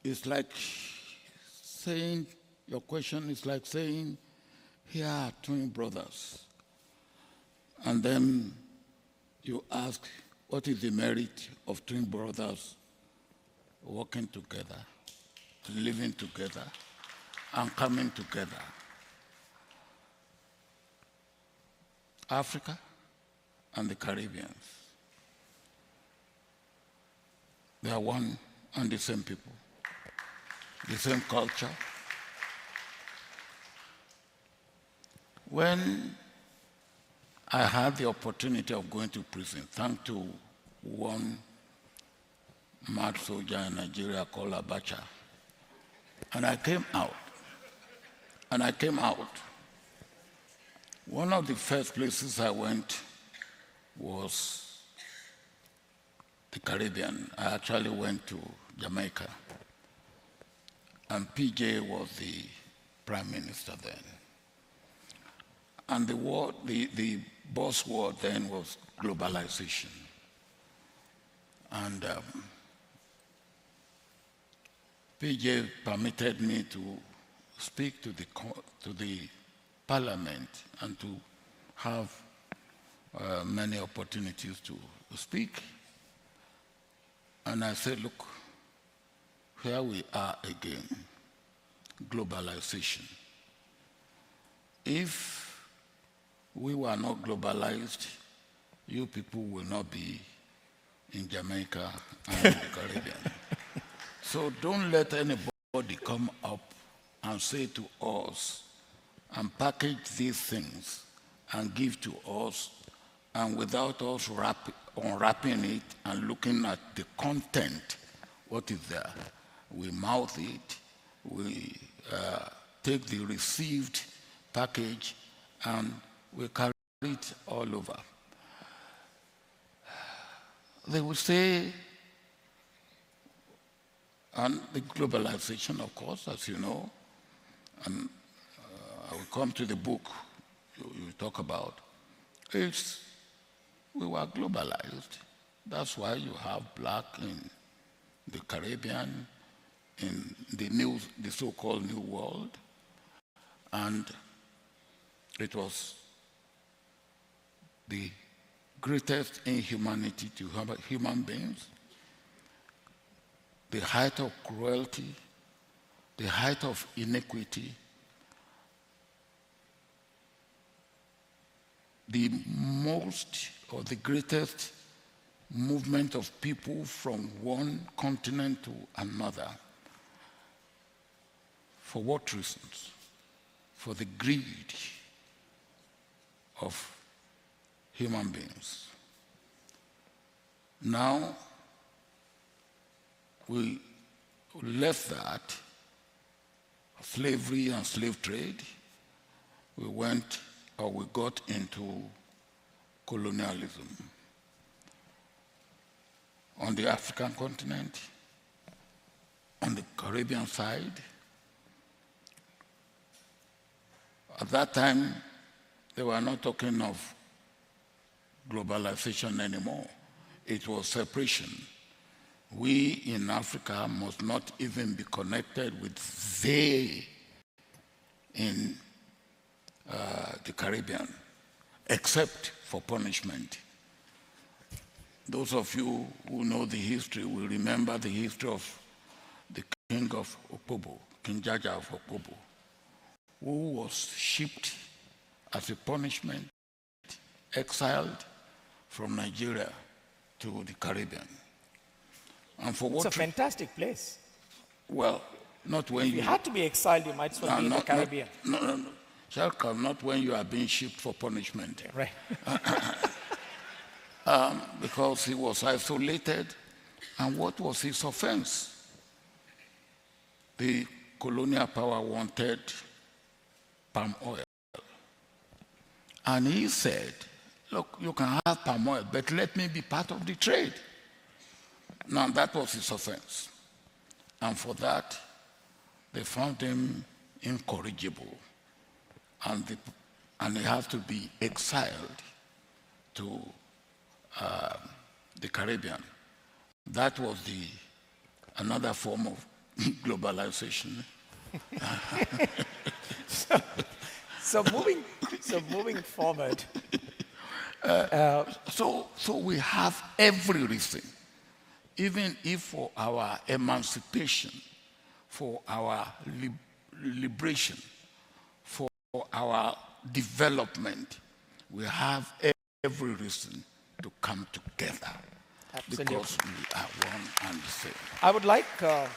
it's like saying, your question is like saying, here are twin brothers. And then you ask, what is the merit of twin brothers working together, living together, and coming together? Africa and the Caribbean, they are one and the same people, the same culture. When I had the opportunity of going to prison, thanks to one mad soldier in Nigeria called Abacha, and I came out, one of the first places I went was the Caribbean. I actually went to Jamaica, and PJ was the prime minister then. And the boss word then was globalization. And PJ permitted me to speak to the parliament and to have many opportunities to speak. And I said, look, here we are again, globalization. If we were not globalized, you people will not be in Jamaica and the Caribbean. So don't let anybody come up and say to us and package these things and give to us, and without us unwrapping it and looking at the content, what is there. We mouth it, we take the received package, and we carry it all over. They will say, and the globalization, of course, as you know, and I will come to the book you talk about, we were globalized. That's why you have black in the Caribbean, in the so-called New World, and it was the greatest inhumanity to human beings, the height of cruelty, the height of iniquity, the most or the greatest movement of people from one continent to another. For what reasons? For the greed of human beings. Now, we left that, slavery and slave trade, we got into colonialism on the African continent, on the Caribbean side. At that time, they were not talking of globalization anymore. It was separation. We in Africa must not even be connected with they in the Caribbean, except for punishment. Those of you who know the history will remember the history of the king of Opobo, King Jaja of Opobo, who was shipped as a punishment, exiled from Nigeria to the Caribbean. And for what? It's a fantastic place. Well, not when you had to be exiled, you might as well be in the Caribbean. No. Shalka, not when you are being shipped for punishment. Right. Because he was isolated. And what was his offense? The colonial power wanted palm oil. And he said, look, you can have palm oil, but let me be part of the trade. Now, that was his offense. And for that, they found him incorrigible. And he had to be exiled to the Caribbean. That was another form of globalization. So moving forward, So we have every reason, even if for our emancipation, for our liberation, for our development, we have every reason to come together. Absolutely. Because we are one and the same. I would like to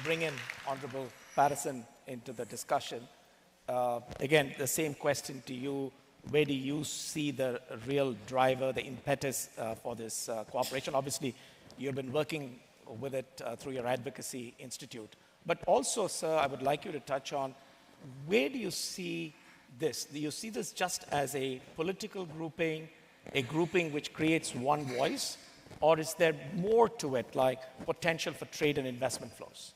bring in Honorable Patterson into the discussion. Again, the same question to you. Where do you see the real driver, the impetus for this cooperation? Obviously, you've been working with it through your advocacy institute. But also, sir, I would like you to touch on where do you see this? Do you see this just as a political grouping, a grouping which creates one voice? Or is there more to it, like potential for trade and investment flows?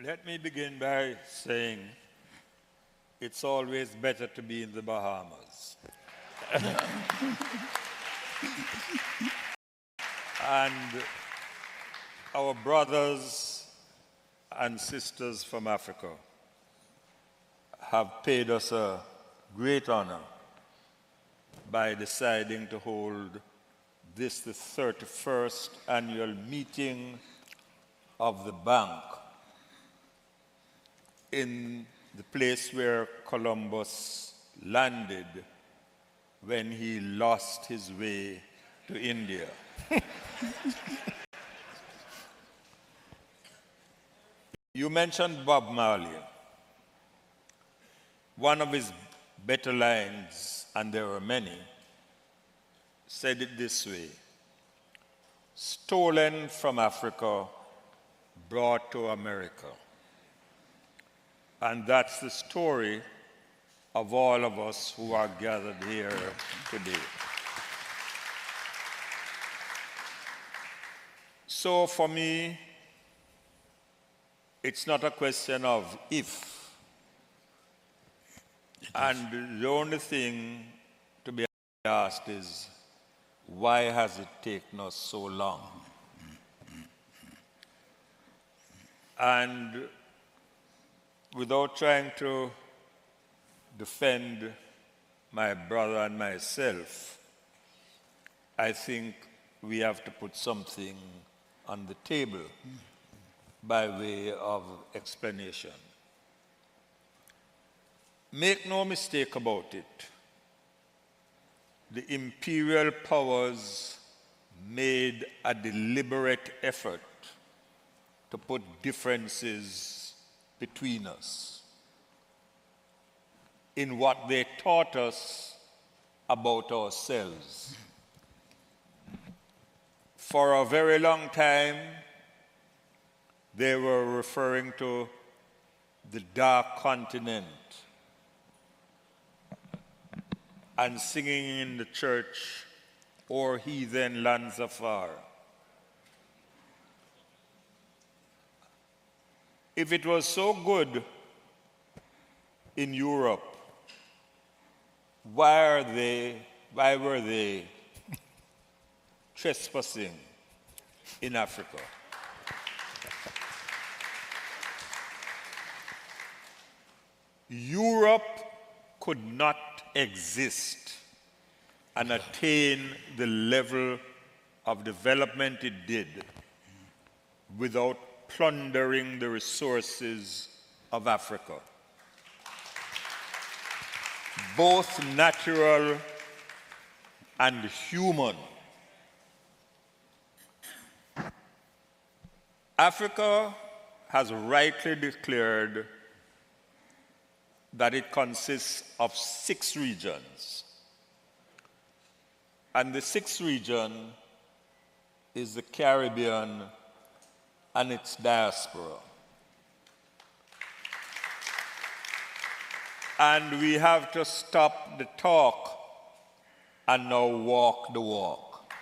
Let me begin by saying it's always better to be in the Bahamas. And our brothers and sisters from Africa have paid us a great honor by deciding to hold this, the 31st annual meeting of the bank in the place where Columbus landed when he lost his way to India. You mentioned Bob Marley. One of his better lines, and there are many, said it this way: stolen from Africa, brought to America. And that's the story of all of us who are gathered here today. So for me, it's not a question of if. And the only thing to be asked is, why has it taken us so long? And without trying to defend my brother and myself, I think we have to put something on the table by way of explanation. Make no mistake about it. The imperial powers made a deliberate effort to put differences between us in what they taught us about ourselves. For a very long time, they were referring to the dark continent and singing in the church, "O'er heathen lands afar." If it was so good in Europe, why were they trespassing in Africa? Europe could not exist and attain the level of development it did without plundering the resources of Africa, both natural and human. Africa has rightly declared that it consists of 6 regions. And the 6th region is the Caribbean and its diaspora. And we have to stop the talk and now walk the walk.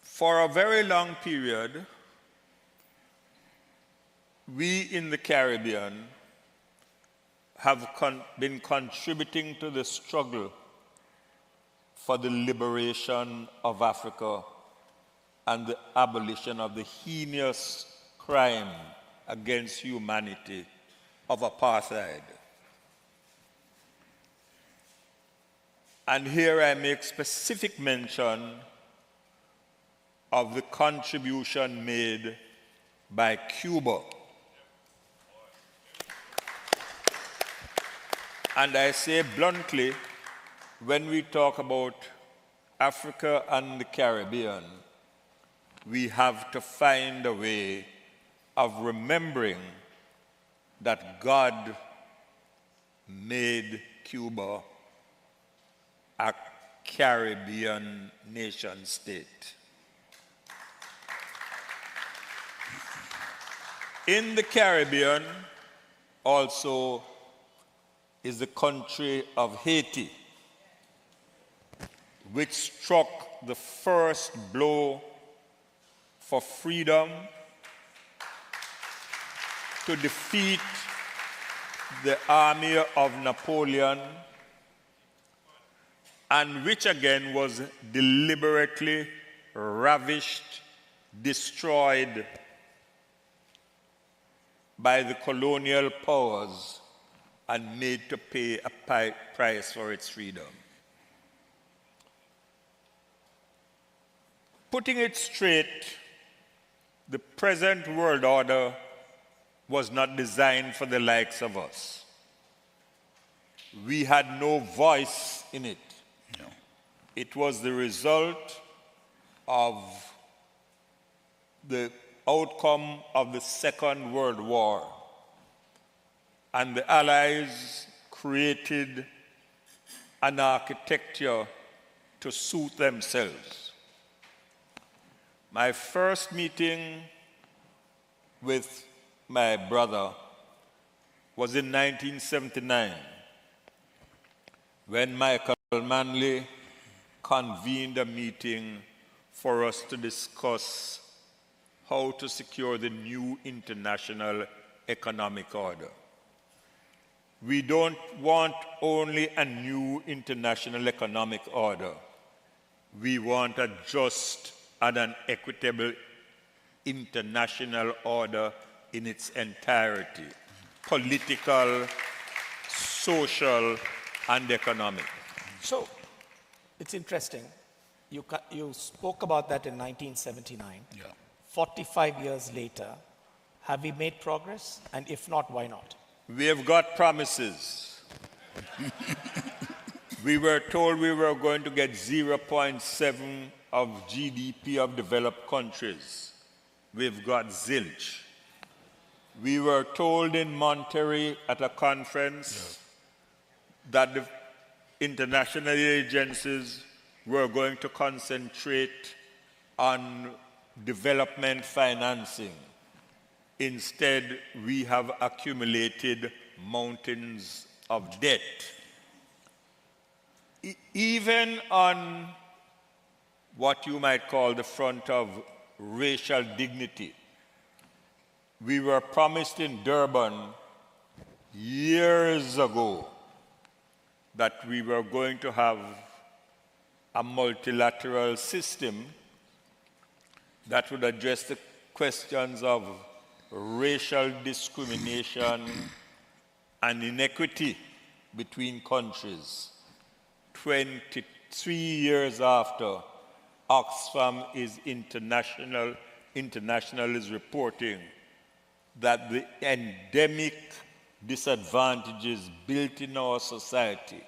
For a very long period, we in the Caribbean have been contributing to the struggle for the liberation of Africa and the abolition of the heinous crime against humanity of apartheid. And here I make specific mention of the contribution made by Cuba. And I say bluntly, when we talk about Africa and the Caribbean, we have to find a way of remembering that God made Cuba a Caribbean nation state. In the Caribbean also is the country of Haiti, which struck the first blow for freedom to defeat the army of Napoleon, and which again was deliberately ravished, destroyed by the colonial powers and made to pay a price for its freedom. Putting it straight, the present world order was not designed for the likes of us. We had no voice in it. No. It was the result of the outcome of the Second World War. And the Allies created an architecture to suit themselves. My first meeting with my brother was in 1979, when Michael Manley convened a meeting for us to discuss how to secure the new international economic order. We don't want only a new international economic order. We want a just and an equitable international order in its entirety, political, social, and economic. So it's interesting. You spoke about that in 1979. Yeah. 45 years later, have we made progress? And if not, why not? We have got promises. We were told we were going to get 0.7 of GDP of developed countries. We've got zilch. We were told in Monterrey at a conference that the international agencies were going to concentrate on development financing. Instead, we have accumulated mountains of debt. Even on what you might call the front of racial dignity, we were promised in Durban years ago that we were going to have a multilateral system that would address the questions of racial discrimination and inequity between countries. 23 years after, Oxfam is international is reporting that the endemic disadvantages built in our society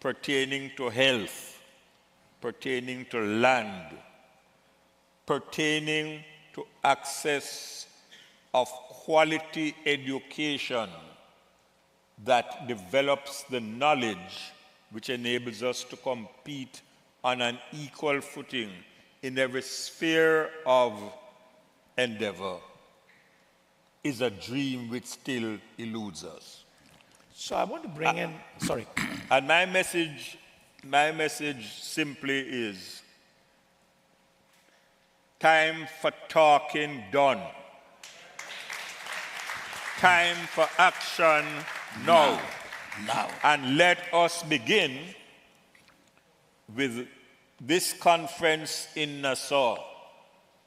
pertaining to health, pertaining to land, pertaining to access of quality education that develops the knowledge which enables us to compete on an equal footing in every sphere of endeavor, is a dream which still eludes us. So I want to bring in, sorry. And my message simply is, time for talking done. Time for action now. Now. And let us begin with this conference in Nassau,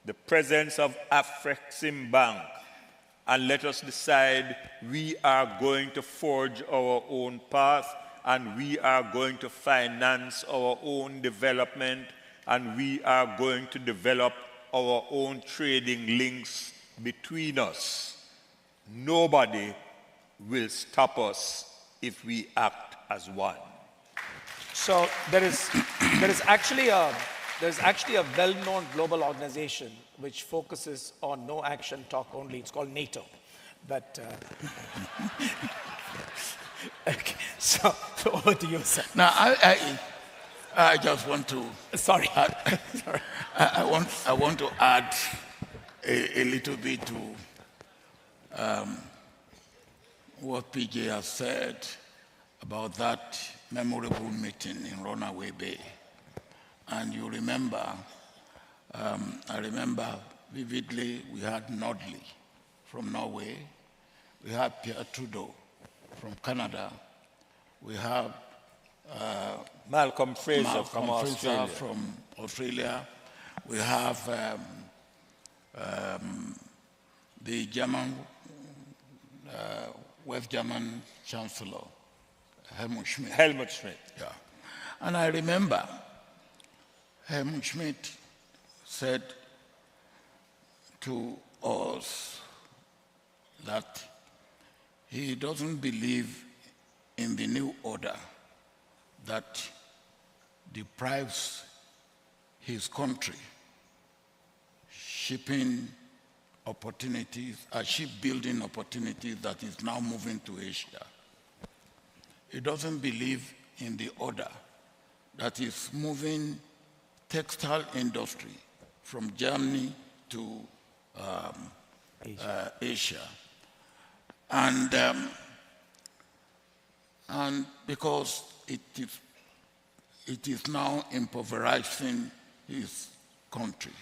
the presence of Afrexim Bank, and let us decide we are going to forge our own path, and we are going to finance our own development, and we are going to develop our own trading links between us. Nobody will stop us if we act as one. So there is actually a well-known global organization which focuses on no action, talk only. It's called NATO. But okay, so over to you, sir. Now, I just want to. Sorry. Sorry. I want to add a little bit to what PJ has said about that memorable meeting in Runaway Bay. And you remember, I remember vividly, we had Nordley from Norway, we had Pierre Trudeau from Canada, we have Malcolm Fraser from Australia, we have the German, West German Chancellor, Helmut Schmidt. Yeah. And I remember Helmut Schmidt said to us that he doesn't believe in the new order that deprives his country shipbuilding opportunities that is now moving to Asia. He doesn't believe in the order that is moving textile industry from Germany to Asia. And because it is now impoverishing his country.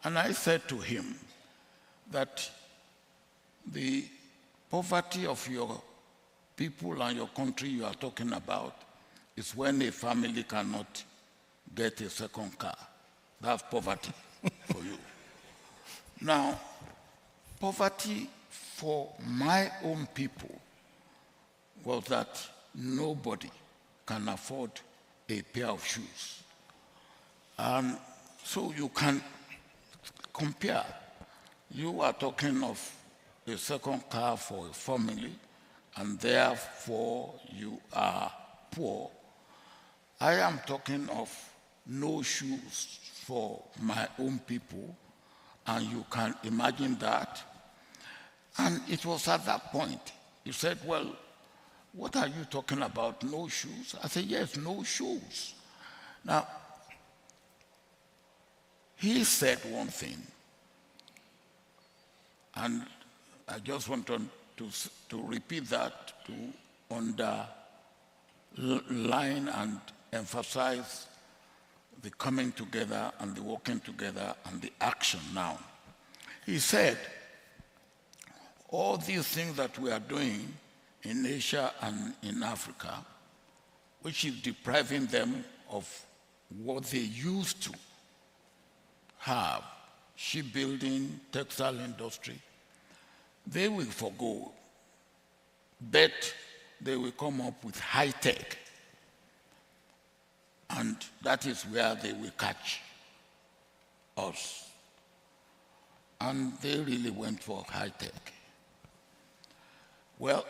And I said to him that the poverty of your people and your country you are talking about is when a family cannot get a second car. That's poverty for you. Now, poverty for my own people was that nobody can afford a pair of shoes. And so you can compare. You are talking of a second car for a family, and therefore you are poor. I am talking of no shoes for my own people, and you can imagine that. And it was at that point, he said, well, what are you talking about, no shoes? I said, yes, no shoes. Now, he said one thing, and I just want to repeat that, to underline and emphasize the coming together and the working together and the action now. He said, all these things that we are doing in Asia and in Africa, which is depriving them of what they used to have, shipbuilding, textile industry, they will forgo, but they will come up with high tech. And that is where they will catch us. And they really went for high tech. Well,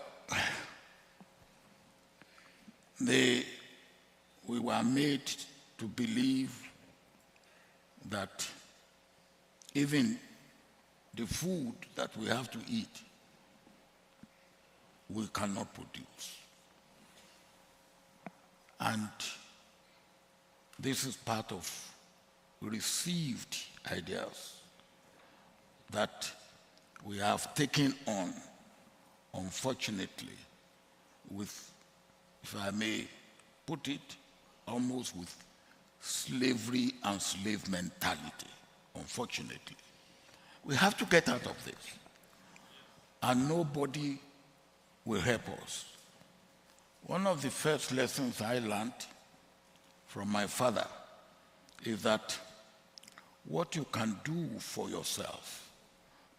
we were made to believe that even the food that we have to eat, we cannot produce. And this is part of received ideas that we have taken on, unfortunately, with, if I may put it, almost with slavery and slave mentality, unfortunately. We have to get out of this. And nobody will help us. One of the first lessons I learned from my father is that what you can do for yourself,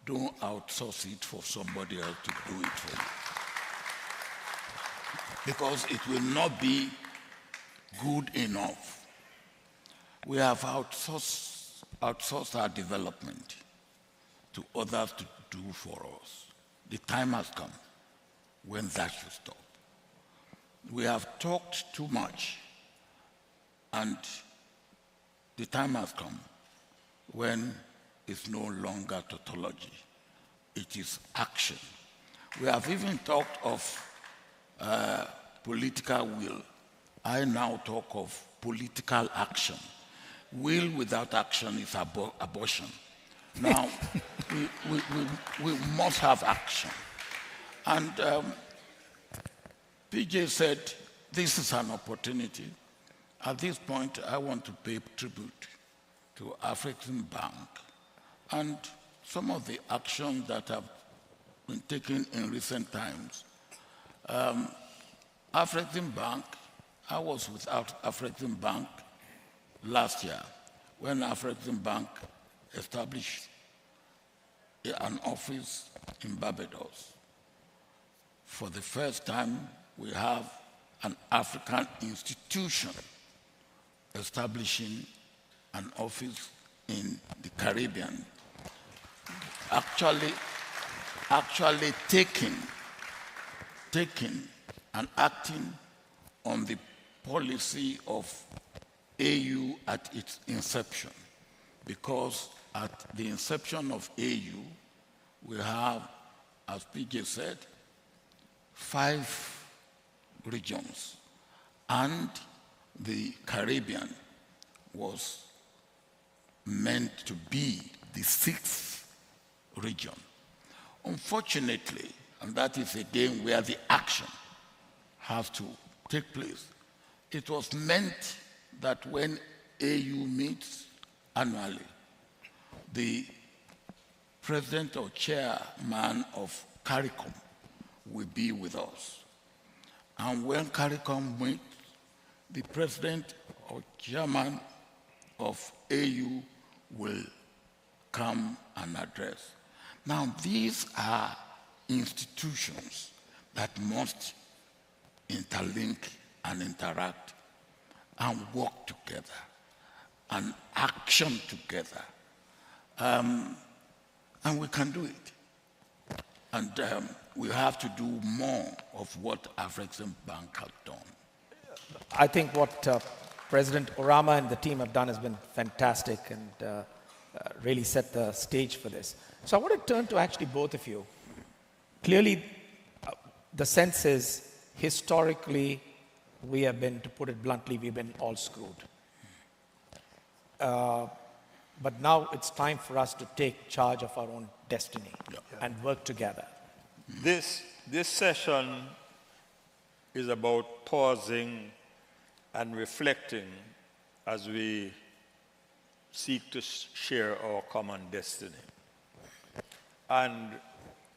don't outsource it for somebody else to do it for you. Because it will not be good enough. We have outsourced our development to others to do for us. The time has come when that should stop. We have talked too much, and the time has come when it's no longer tautology, it is action. We have even talked of political will. I now talk of political action. Will without action is abortion. Now, we must have action. And PJ said, this is an opportunity. At this point, I want to pay tribute to African Bank and some of the actions that have been taken in recent times. African Bank, I was with African Bank last year when African Bank established an office in Barbados. For the first time, we have an African institution establishing an office in the Caribbean, actually taking and acting on the policy of AU at its inception. Because at the inception of AU, we have, as PJ said, 5 regions, and the Caribbean was meant to be the 6th region. Unfortunately, and that is again where the action has to take place, it was meant that when AU meets annually, the president or chairman of CARICOM will be with us. And when CARICOM meets, the president or chairman of AU will come and address. Now, these are institutions that must interlink and interact and work together and action together. And we can do it. And we have to do more of what African Bank has done. I think what President Orama and the team have done has been fantastic and really set the stage for this. So I want to turn to actually both of you. Clearly, the sense is historically we have been, to put it bluntly, we've been all screwed. But now it's time for us to take charge of our own destiny and work together. This session is about pausing and reflecting as we seek to share our common destiny. And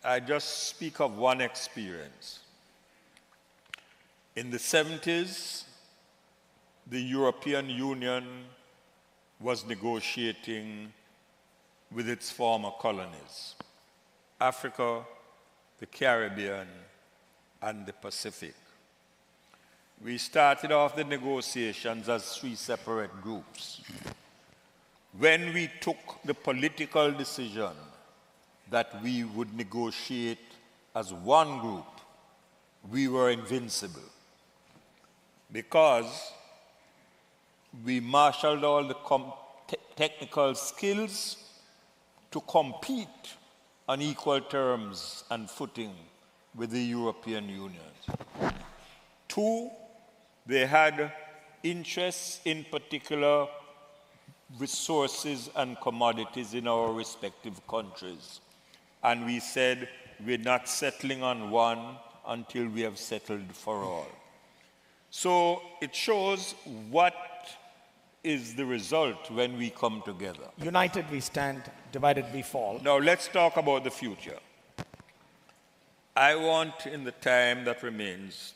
I just speak of one experience. In the 70s, the European Union was negotiating with its former colonies, Africa, the Caribbean, and the Pacific. We started off the negotiations as 3 separate groups. When we took the political decision that we would negotiate as one group, we were invincible because we marshaled all the technical skills to compete on equal terms and footing with the European Union. 2, they had interests in particular resources and commodities in our respective countries. And we said, we're not settling on one until we have settled for all. So it shows what is the result when we come together. United we stand, divided we fall. Now let's talk about the future. I want, in the time that remains,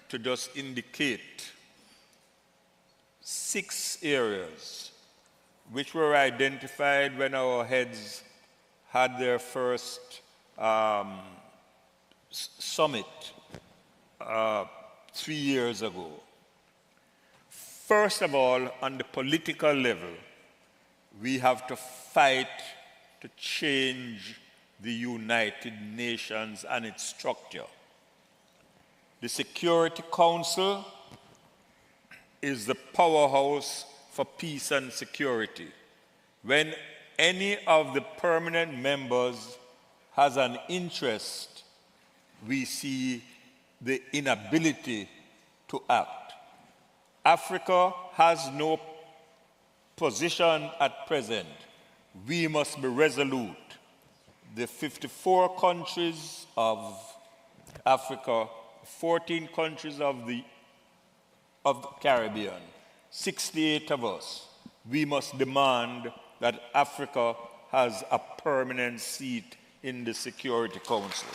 to just indicate 6 areas which were identified when our heads had their first summit 3 years ago. First of all, on the political level, we have to fight to change the United Nations and its structure. The Security Council is the powerhouse for peace and security. When any of the permanent members has an interest, we see the inability to act. Africa has no position at present. We must be resolute. The 54 countries of Africa, 14 countries of the Caribbean, 68 of us, we must demand that Africa has a permanent seat in the Security Council.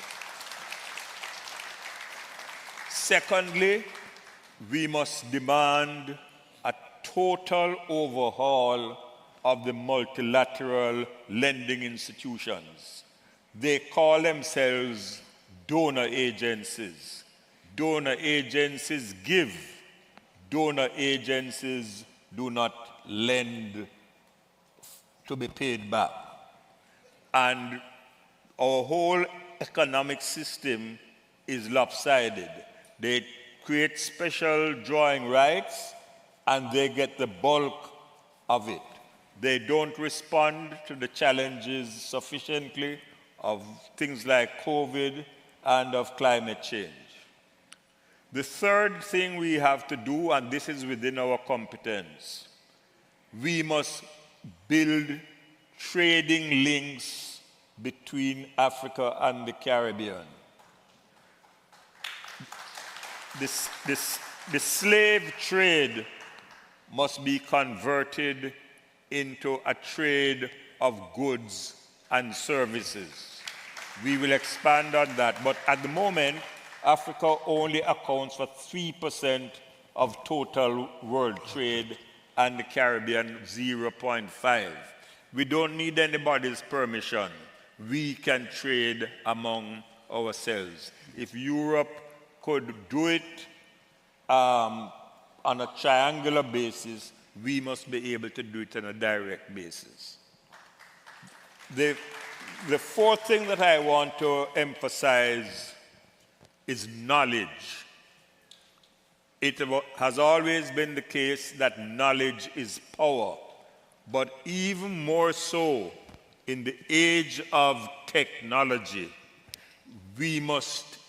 Secondly, we must demand a total overhaul of the multilateral lending institutions. They call themselves donor agencies. Donor agencies give. Donor agencies do not lend to be paid back. And our whole economic system is lopsided. They create special drawing rights and they get the bulk of it. They don't respond to the challenges sufficiently of things like COVID and of climate change. The third thing we have to do, and this is within our competence, we must build trading links between Africa and the Caribbean. The slave trade must be converted into a trade of goods and services. We will expand on that, but at the moment, Africa only accounts for 3% of total world trade and the Caribbean 0.5. We don't need anybody's permission. We can trade among ourselves. If Europe could do it on a triangular basis, we must be able to do it on a direct basis. The fourth thing that I want to emphasize is knowledge. It has always been the case that knowledge is power, but even more so in the age of technology, we must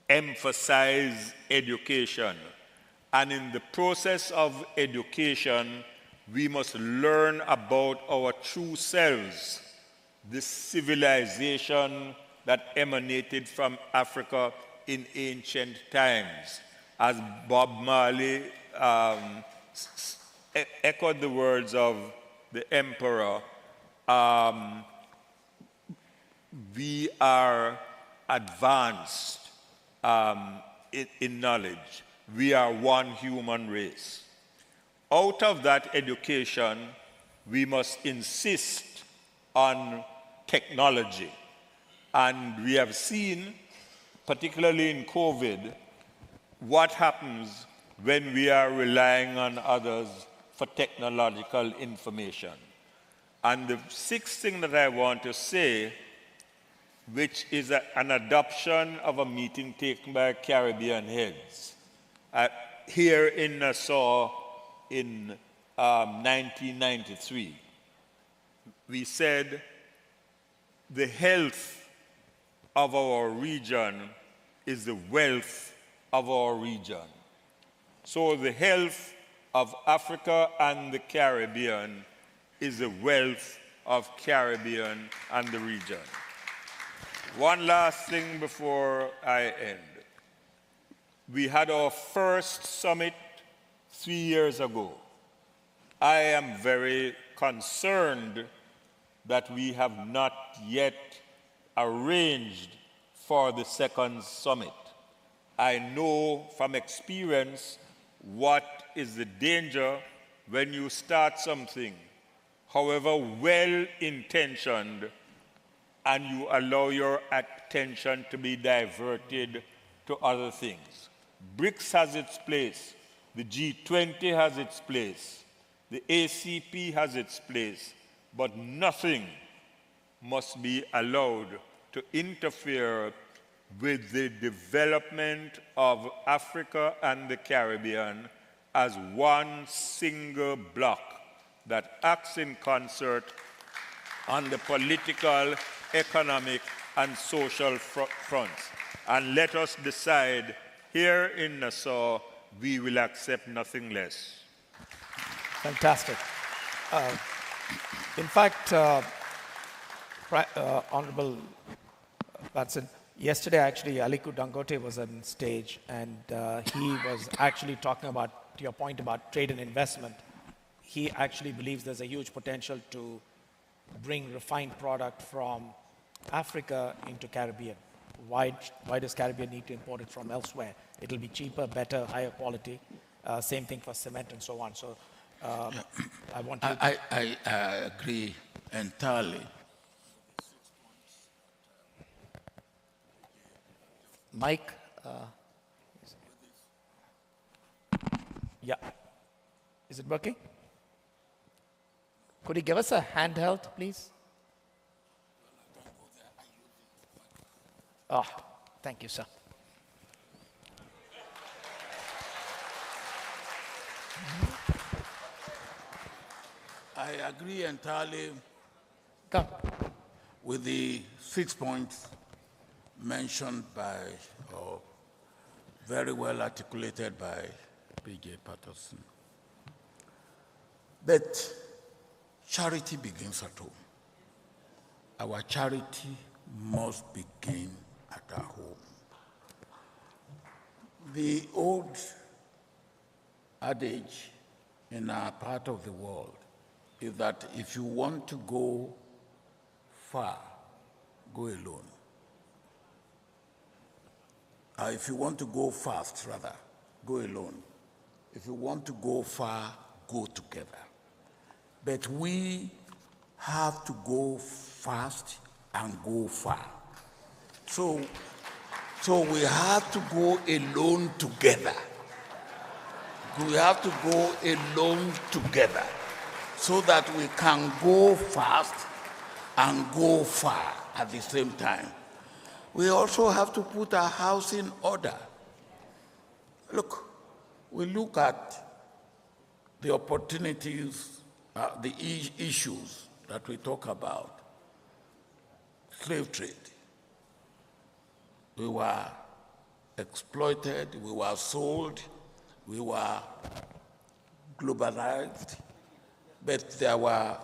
emphasize education. And in the process of education, we must learn about our true selves, the civilization that emanated from Africa in ancient times. As Bob Marley echoed the words of the emperor, we are advanced in knowledge. We are one human race. Out of that education, we must insist on technology. And we have seen, particularly in COVID, what happens when we are relying on others for technological information. And the sixth thing that I want to say, which is an adoption of a meeting taken by Caribbean heads here in Nassau in 1993. We said the health of our region is the wealth of our region. So the health of Africa and the Caribbean is the wealth of Caribbean and the region. One last thing before I end. We had our first summit 3 years ago. I am very concerned that we have not yet arranged for the second summit. I know from experience what is the danger when you start something, however well-intentioned, and you allow your attention to be diverted to other things. BRICS has its place. The G20 has its place. The ACP has its place. But nothing must be allowed to interfere with the development of Africa and the Caribbean as one single bloc that acts in concert on the political, economic, and social fronts. And let us decide here in Nassau, we will accept nothing less. Fantastic. In fact, Honorable Watson, yesterday actually Aliko Dangote was on stage, and he was actually talking about, to your point about trade and investment, he actually believes there's a huge potential to bring refined product from Africa into Caribbean. Why does Caribbean need to import it from elsewhere? It'll be cheaper, better, higher quality. Same thing for cement and so on. So I want to... I agree entirely. Mike? Yeah. Is it working? Could you give us a handheld, please? Oh, thank you, sir. I agree entirely Come. with the 6 points mentioned by, or very well articulated by B.J. Patterson. But charity begins at home. Our charity must begin at our home. The old adage in our part of the world is that if you want to go far, go alone. If you want to go fast, rather, go alone. If you want to go far, go together. But we have to go fast and go far. So we have to go alone together. We have to go alone together so that we can go fast and go far at the same time. We also have to put our house in order. Look, we look at the opportunities, the issues that we talk about. Slave trade. We were exploited, we were sold, we were globalized, but there were